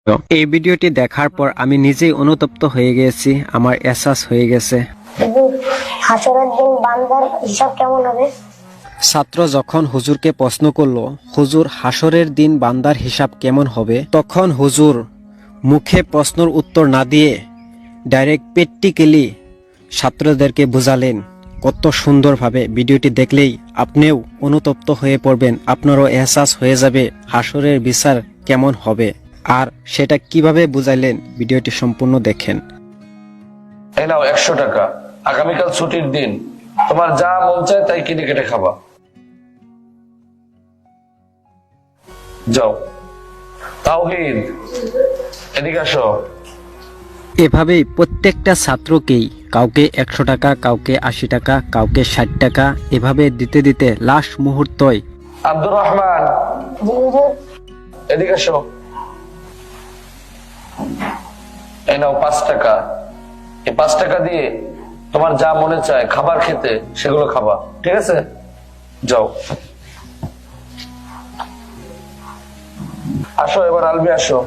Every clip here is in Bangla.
তো এই ভিডিওটি দেখার পর আমি নিজেই অনুতপ্ত হয়ে গিয়েছি, আমার এহসাস হয়ে গেছে। হাসরের দিন বান্দার হিসাব কেমন হবে? ছাত্র যখন হুজুরকে প্রশ্ন করলো, হুজুর হাসরের দিন বান্দার হিসাব কেমন হবে, তখন হুজুর মুখে প্রশ্নের উত্তর না দিয়ে ডাইরেক্ট প্র্যাকটিক্যালি ছাত্রদেরকে বুঝালেন। কত সুন্দরভাবে ভিডিওটি দেখলেই আপনিও অনুতপ্ত হয়ে পড়বেন, আপনারও এহসাস হয়ে যাবে হাসরের বিচার কেমন হবে। আর সেটা কিভাবে বুঝাইলেন ভিডিওটি সম্পূর্ণ দেখেন। এই নাও 100 টাকা, আগামীকাল ছুটির দিন, তোমার যা মন চায় তাই কিনে কেটে খাবা। যাও। তাওহীদ, এদিকে আসো। এভাবেই প্রত্যেকটা ছাত্রকেই কাউকে 100 টাকা, কাউকে 80 টাকা, কাউকে 60 টাকা এভাবে দিতে দিতে লাস্ট মুহূর্তয় আব্দুর রহমান, জি হুজুর। এদিকে আসো। এই নাও 5 টাকা। এই 5 টাকা দিয়ে তোমার যা মনে চায় খাবার খেতে সেগুলো খাবা, ঠিক আছে? যাও। আসো এবার আলবি আসো।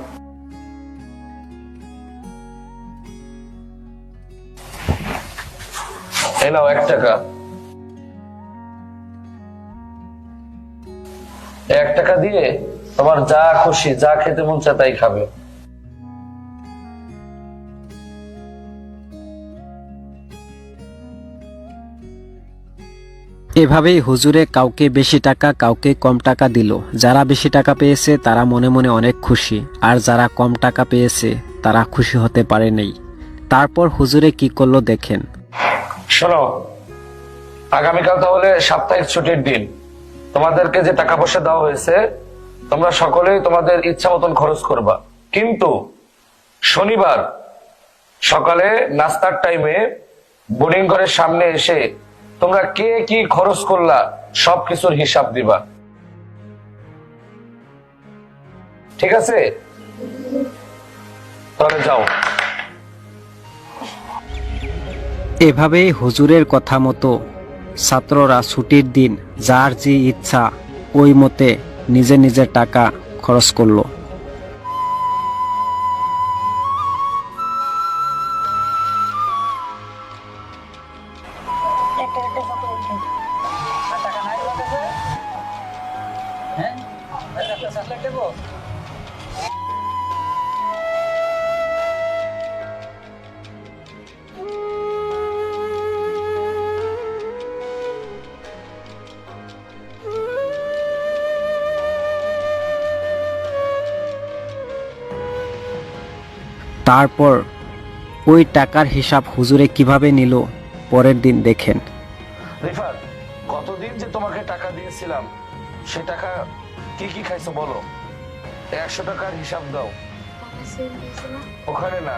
এই নাও 1 টাকা। 1 টাকা দিয়ে তোমার যা খুশি, যা খেতে মন চায় তাই খাবে। এভাবেই হুজুরে কাউকে বেশি টাকা, কাউকে কম টাকা দিল। যারা বেশি টাকা পেয়েছে তারা মনে মনে অনেক খুশি, আর যারা কম টাকা পেয়েছে তারা খুশি হতে পারে নাই। তারপর হুজুরে কি করলো দেখেন। শোনো, আগামীকাল তাহলে সাপ্তাহিক ছুটির দিন, তোমাদেরকে যে টাকা পয়সা দেওয়া হয়েছে তোমরা সকলেই তোমাদের ইচ্ছা মতন খরচ করবা, কিন্তু শনিবার সকালে নাস্তার টাইমে বোর্ডিং ঘরের সামনে এসে তোমরা কে কি খরচ করলা সবকিছুর হিসাব দিবা, ঠিক আছে? তাহলে যাও। এভাবেই হুজুরের কথা মতো ছাত্ররা ছুটির দিন যার যে ইচ্ছা ওই মতে নিজে নিজের টাকা খরচ করলো। একটা একটা চকলেট দিন। তারপর ওই টাকার হিসাব হুজুরে কিভাবে নিল পরের দিন দেখেন। রিফাত, কতদিন যে তোমাকে টাকা দিয়েছিলাম সে টাকা কি কি খাইছো বলো? 100 টাকার হিসাব দাও। ওখানে না,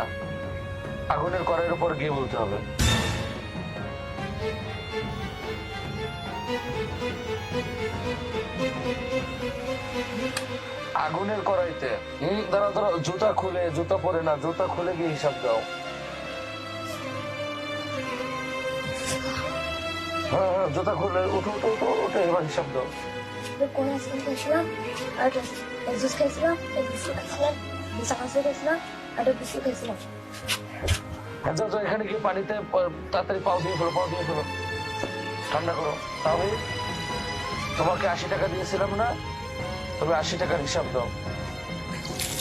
আগুনের কড়াইয়ের উপর গিয়ে বলতে হবে। আগুনের কড়াইতে। দাঁড়া দাঁড়া, জুতা খুলে, জুতা পরে না, জুতা খুলে গিয়ে হিসাব দাও। হ্যাঁ হ্যাঁ, জুতা খুলে উঠো উঠো উঠো উঠে এবার হিসাব দাও। কোন আইসক্রিম খাইছিলাম, আর এক জুস খাইছিলাম, এক বিস্কুট খাইছিলাম, চানাচুর খাইছিলাম, আর এক বিস্কুট খাইছিলাম। হ্যাঁ, যাও যাও, এখানে গিয়ে পানিতে তাড়াতাড়ি পাও দিয়ে ফেলো, পাও দিয়ে ফেলো, ঠান্ডা করো। তাহলে তোমাকে 80 টাকা দিয়েছিলাম না, তুমি 80 টাকার হিসাব দাও।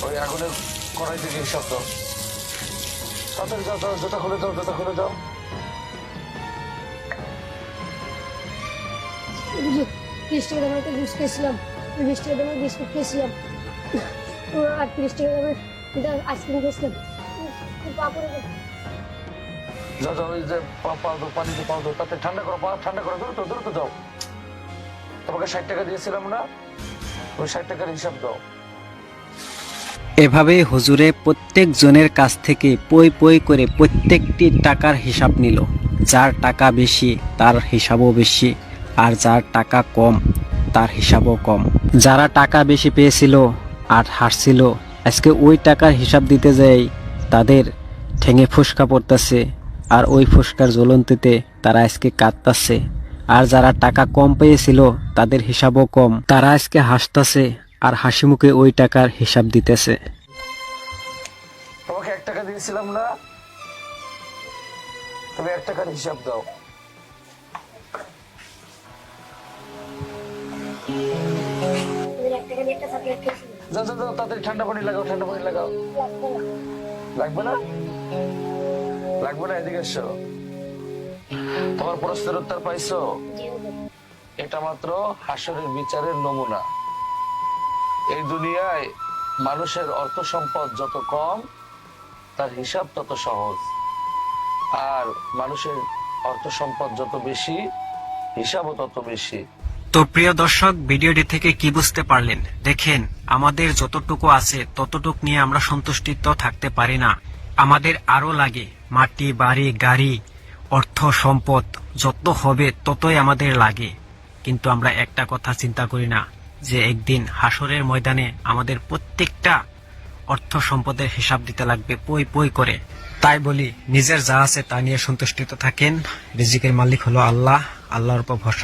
ওই আগুনের কড়াই থেকে হিসাব দাও। তাড়াতাড়ি যাও, যাও, জুতা খুলে দাও, জুতা খুলে দাও। 30 টাকা দামের একটা জুস খেয়েছিলাম, 20 টাকা দামের বিস্কুট খেয়েছিলাম, আর 30 টাকা দামের আইসক্রিম খেয়েছিলাম। যাও যাও, ওই যে পাও দাও, পানিতে পাও দাও, তাতে ঠান্ডা করো, পা ঠান্ডা করো, দ্রুত দ্রুত যাও। তোমাকে 60 টাকা দিয়েছিলাম না, ওই 60 টাকার হিসাব দাও। এভাবেই হুজুরে প্রত্যেক জনের কাছ থেকে পই পই করে প্রত্যেকটি টাকার হিসাব নিল। যার টাকা বেশি তার হিসাবও বেশি, আর যার টাকা কম তার হিসাবও কম। যারা টাকা বেশি পেয়েছিল আর হারছিল, আজকে ওই টাকার হিসাব দিতে যাই তাদের ঠেঙে ফুসকা পড়তেছে, আর ওই ফুসকার জ্বলন্তিতে তারা আজকে কাঁদতেছে। আর যারা টাকা কম পেয়েছিল তাদের হিসাবও কম, তারা আজকে হাসতেছে আর হাসি মুখে ওই টাকার হিসাব দিতেছে। তোমাকে 1 টাকা দিয়েছিলাম না, তুমি 1 টাকার হিসাব দাও। তুমি 1 টাকা দিয়ে একটা চকলেট খেয়েছিলে। যাও যাও যাও, তাড়াতাড়ি ঠান্ডা পানি লাগাও, ঠান্ডা পানি লাগাও। লাগবে না। লাগবে না? লাগবে না, এদিকে এসো। তোমার প্রশ্নের উত্তর পাইছো? জি হুজুর। এটা মাত্র হাসরের বিচারের নমুনা। এই দুনিয়ায় মানুষের অর্থ সম্পদ যত কম, তার হিসাব তত সহজ। আর মানুষের অর্থ সম্পদ যত বেশি, হিসাবও তত বেশি। তো প্রিয় দর্শক, ভিডিওটি থেকে কি বুঝতে পারলেন? দেখেন, আমাদের যতটুকু আছে ততটুকু নিয়ে আমরা সন্তুষ্টিত থাকতে পারি না। আমাদের আরো লাগে। মাটি, বাড়ি, গাড়ি, অর্থ সম্পদ যত হবে ততই আমাদের লাগে। কিন্তু আমরা একটা কথা চিন্তা করি না, যে একদিন হাসরের ময়দানে আমাদের প্রত্যেকটা অর্থ সম্পদের হিসাব দিতে লাগবে পই পই করে। তাই বলি, নিজের যা আছে তা নিয়ে সন্তুষ্টিত থাকেন। রিজিকের মালিক হলো আল্লাহ, আল্লাহর উপর ভরসা